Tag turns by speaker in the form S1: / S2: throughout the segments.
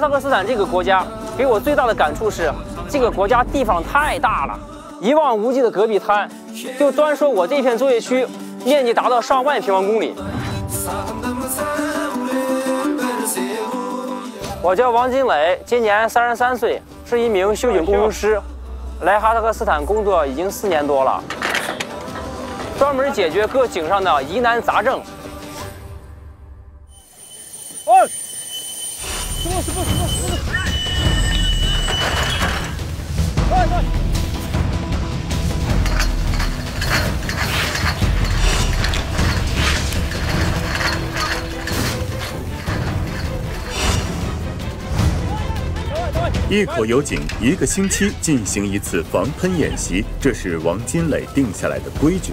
S1: 萨克斯坦这个国家给我最大的感触是，这个国家地方太大了，一望无际的戈壁滩，就专说我这片作业区，面积达到上万平方公里。我叫王金磊，今年33岁，是一名修井工程师，来哈萨克斯坦工作已经4年多了，专门解决各井上的疑难杂症。哦，什么？哎！
S2: 一口油井1个星期进行一次防喷演习，这是王金磊定下来的规矩。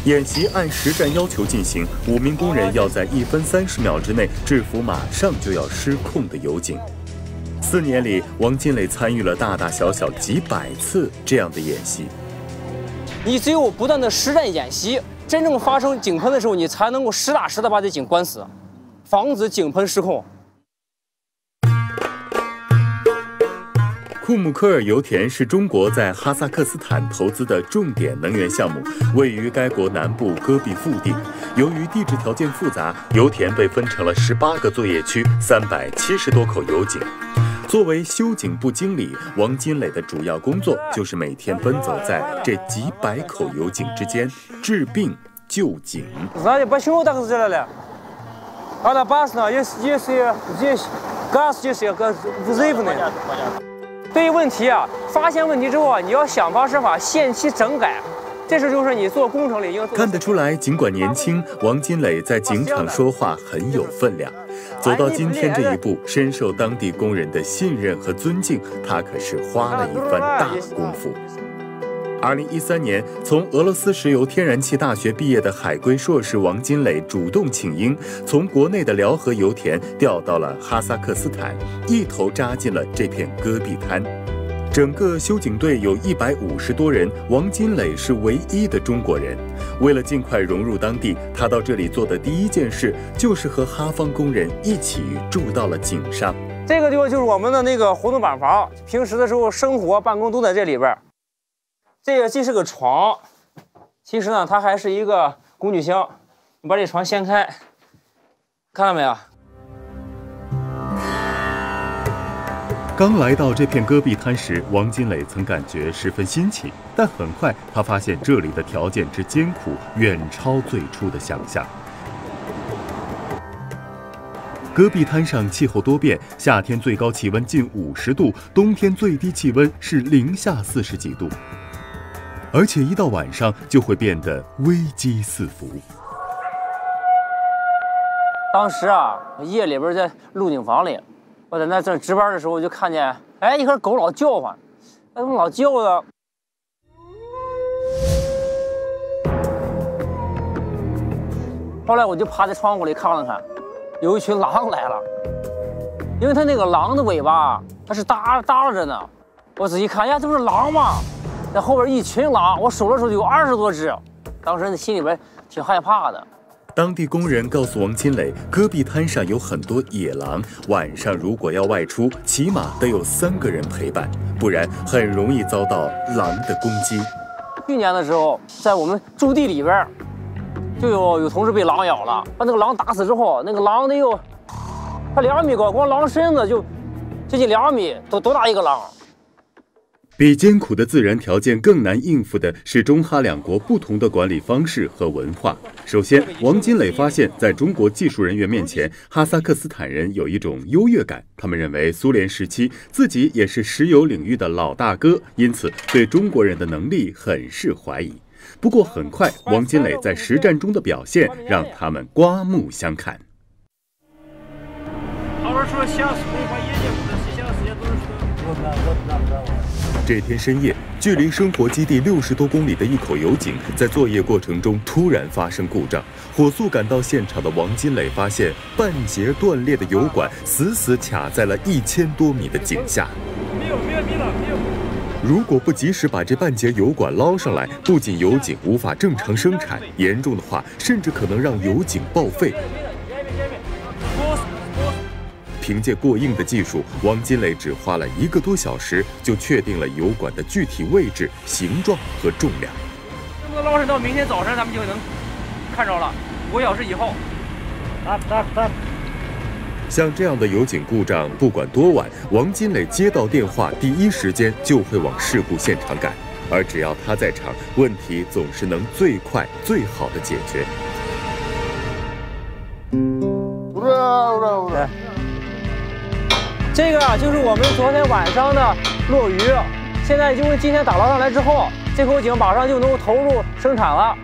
S2: 演习按实战要求进行，5名工人要在1分30秒之内制服马上就要失控的油井。4年里，王金磊参与了大大小小几百次这样的演习。
S1: 你只有不断的实战演习，真正发生井喷的时候，你才能够实打实的把这井关死，防止井喷失控。
S2: 库姆科尔油田是中国在哈萨克斯坦投资的重点能源项目，位于该国南部戈壁腹地。由于地质条件复杂，油田被分成了18个作业区，370多口油井。作为修井部经理，王金磊的主要工作就是每天奔走在这几百口油井之间，治病救井。
S1: 对于问题发现问题之后你要想方设法限期整改，这是就是你做工程里应
S2: 看得出来，尽管年轻，王金磊在井场说话很有分量。走到今天这一步，深受当地工人的信任和尊敬，他可是花了一番大功夫。2013年，从俄罗斯石油天然气大学毕业的海归硕士王金磊主动请缨，从国内的辽河油田调到了哈萨克斯坦，一头扎进了这片戈壁滩。整个修井队有150多人，王金磊是唯一的中国人。为了尽快融入当地，他到这里做的第一件事就是和哈方工人一起住到了井上。
S1: 这个地方就是我们的那个活动板房，平时的时候生活办公都在这里边。这个既是个床，其实呢，它还是一个工具箱。你把这床掀开，看到没有？
S2: 刚来到这片戈壁滩时，王金磊曾感觉十分新奇，但很快他发现这里的条件之艰苦，远超最初的想象。戈壁滩上气候多变，夏天最高气温近50度，冬天最低气温是零下40几度。而且一到晚上就会变得危机四伏。
S1: 当时夜里边在录井房里，我在那正值班的时候，就看见一会儿狗老叫唤，怎么老叫的？后来我就趴在窗户里看了看，有一群狼来了，因为它那个狼的尾巴它是耷拉着呢。我仔细看，这不是狼吗？在后边一群狼，我数了数有20多只，当时心里边挺害怕的。
S2: 当地工人告诉王金磊，戈壁滩上有很多野狼，晚上如果要外出，起码得有3个人陪伴，不然很容易遭到狼的攻击。
S1: 去年的时候，在我们驻地里边，就有同事被狼咬了，把那个狼打死之后，那个狼得有它2米高，光狼身子就接近2米，多大一个狼？
S2: 比艰苦的自然条件更难应付的是中哈两国不同的管理方式和文化。首先，王金磊发现，在中国技术人员面前，哈萨克斯坦人有一种优越感，他们认为苏联时期自己也是石油领域的老大哥，因此对中国人的能力很是怀疑。不过很快，王金磊在实战中的表现让他们刮目相看。这天深夜，距离生活基地60多公里的一口油井，在作业过程中突然发生故障。火速赶到现场的王金磊发现半截断裂的油管死死卡在了1000多米的井下。如果不及时把这半截油管捞上来，不仅油井无法正常生产，严重的话，甚至可能让油井报废。凭借过硬的技术，王金磊只花了1个多小时就确定了油管的具体位置、形状和重量。
S1: 这么多捞上到明天早上咱们就能看着了，5个小时以后。
S2: 像这样的油井故障，不管多晚，王金磊接到电话，第一时间就会往事故现场赶。而只要他在场，问题总是能最快、最好的解决。
S1: 这个就是我们昨天晚上的落鱼，现在因为今天打捞上来之后，这口井马上就能投入生产了。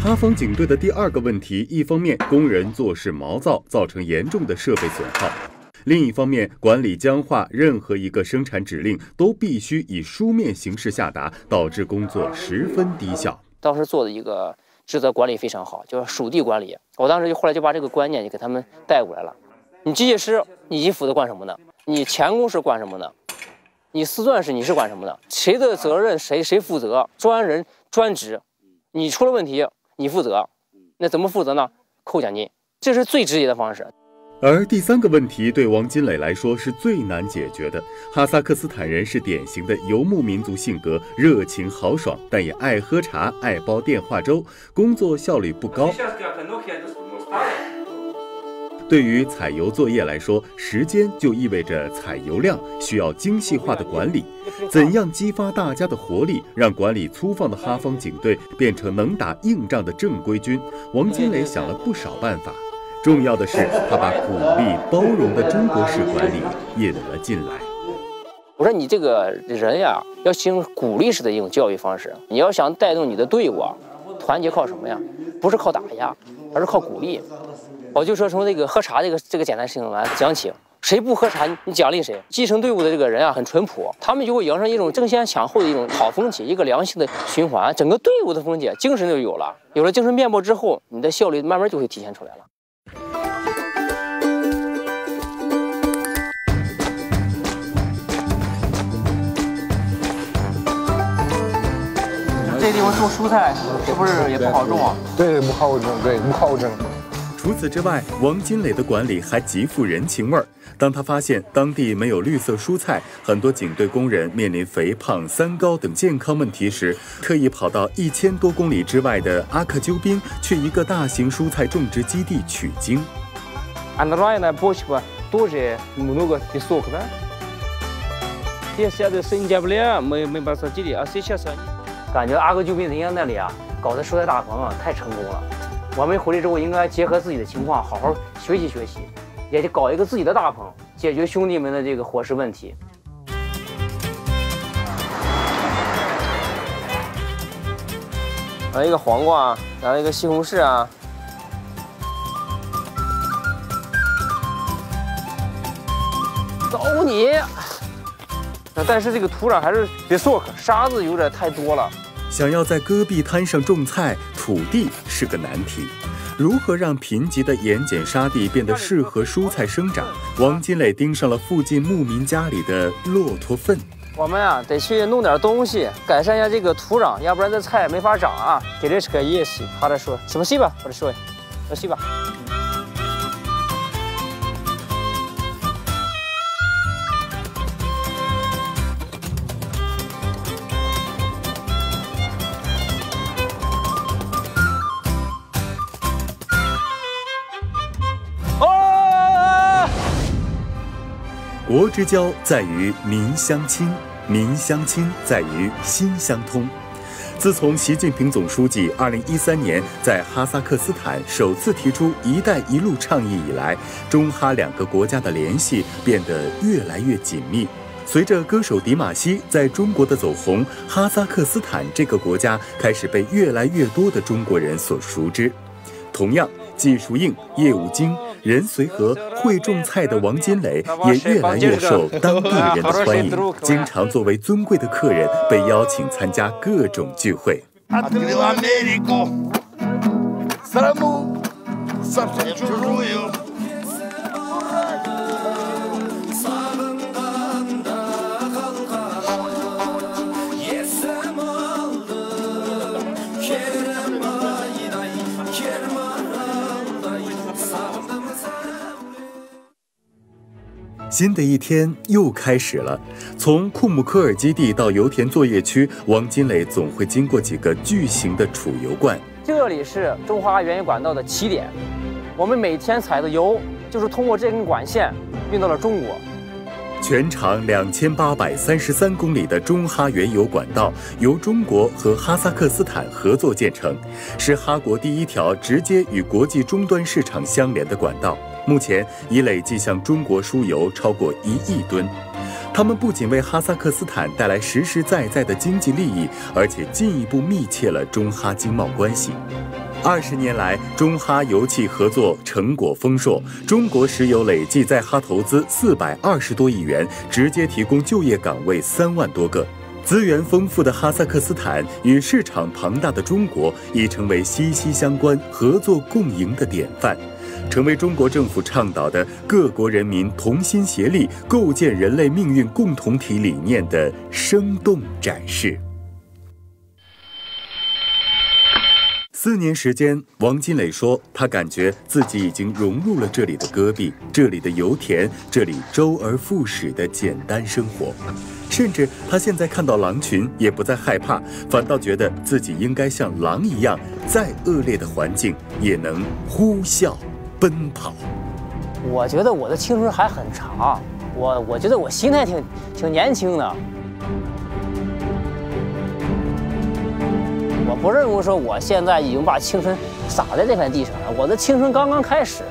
S2: 哈风警队的第2个问题，一方面工人做事毛躁，造成严重的设备损耗；另一方面管理僵化，任何一个生产指令都必须以书面形式下达，导致工作十分低效。
S1: 当时做的一个职责管理非常好，叫属地管理。我当时后来就把这个观念就给他们带过来了。你机械师你负责管什么呢？你钳工是管什么呢？你丝钻师你是管什么的？谁的责任谁负责？专人专职，你出了问题你负责，那怎么负责呢？扣奖金，这是最直接的方式。
S2: 而第3个问题对王金磊来说是最难解决的。哈萨克斯坦人是典型的游牧民族性格，热情豪爽，但也爱喝茶，爱煲电话粥，工作效率不高。对于采油作业来说，时间就意味着采油量，需要精细化的管理。怎样激发大家的活力，让管理粗放的哈方警队变成能打硬仗的正规军？王金磊想了不少办法。重要的是，他把鼓励、包容的中国式管理引了进来。
S1: 我说你这个人呀，要形成鼓励式的一种教育方式。你要想带动你的队伍啊，团结靠什么呀？不是靠打压，而是靠鼓励。我就说从这个喝茶这个简单事情来讲起，谁不喝茶你奖励谁。继承队伍的这个人啊很淳朴，他们就会养成一种争先抢后的一种好风气，一个良性的循环，整个队伍的风气精神就有了。有了精神面貌之后，你的效率慢慢就会体现出来了。这地方种蔬菜是不是也不好种啊？
S3: 对，不好种，对，不好种。
S2: 除此之外，王金磊的管理还极富人情味儿。当他发现当地没有绿色蔬菜，很多警队工人面临肥胖、三高等健康问题时，特意跑到1000多公里之外的阿克鸠宾，去一个大型蔬菜种植基地取经。
S1: Анрайная почва тоже много песок, да? Сейчас сентября мы посадили, а сейчас они. 感觉阿克鸠宾人家那里啊，搞的蔬菜大棚啊，太成功了。我们回来之后应该结合自己的情况，好好学习学习，也搞一个自己的大棚，解决兄弟们的这个伙食问题。来一个黄瓜，来一个西红柿啊。走你！但是这个土壤还是别说，沙子有点太多了。
S2: 想要在戈壁滩上种菜，土地是个难题。如何让贫瘠的盐碱沙地变得适合蔬菜生长？王金磊盯上了附近牧民家里的骆驼粪。
S1: 我们啊，得去弄点东西，改善一下这个土壤，要不然这菜没法长啊。给这是个意思，他在说什么戏吧？我在说，说戏吧。
S2: 国之交在于民相亲，民相亲在于心相通。自从习近平总书记2013年在哈萨克斯坦首次提出“一带一路”倡议以来，中哈2个国家的联系变得越来越紧密。随着歌手迪玛希在中国的走红，哈萨克斯坦这个国家开始被越来越多的中国人所熟知。同样，技术硬、业务精、人随和、会种菜的王金磊也越来越受当地人的欢迎，经常作为尊贵的客人被邀请参加各种聚会。新的一天又开始了。从库姆科尔基地到油田作业区，王金磊总会经过几个巨型的储油罐。
S1: 这里是中哈原油管道的起点，我们每天采的油就是通过这根管线运到了中国。
S2: 全长2833公里的中哈原油管道由中国和哈萨克斯坦合作建成，是哈国第一条直接与国际终端市场相连的管道。目前已累计向中国输油超过1亿吨。他们不仅为哈萨克斯坦带来实实在在的经济利益，而且进一步密切了中哈经贸关系。20年来，中哈油气合作成果丰硕，中国石油累计在哈投资420多亿元，直接提供就业岗位3万多个。资源丰富的哈萨克斯坦与市场庞大的中国已成为息息相关、合作共赢的典范，成为中国政府倡导的各国人民同心协力构建人类命运共同体理念的生动展示。4年时间，王金磊说，他感觉自己已经融入了这里的戈壁，这里的油田，这里周而复始的简单生活。甚至他现在看到狼群也不再害怕，反倒觉得自己应该像狼一样，再恶劣的环境也能呼啸奔跑。
S1: 我觉得我的青春还很长，我觉得我心态挺年轻的。我不认为说我现在已经把青春洒在这片地上了，我的青春刚刚开始。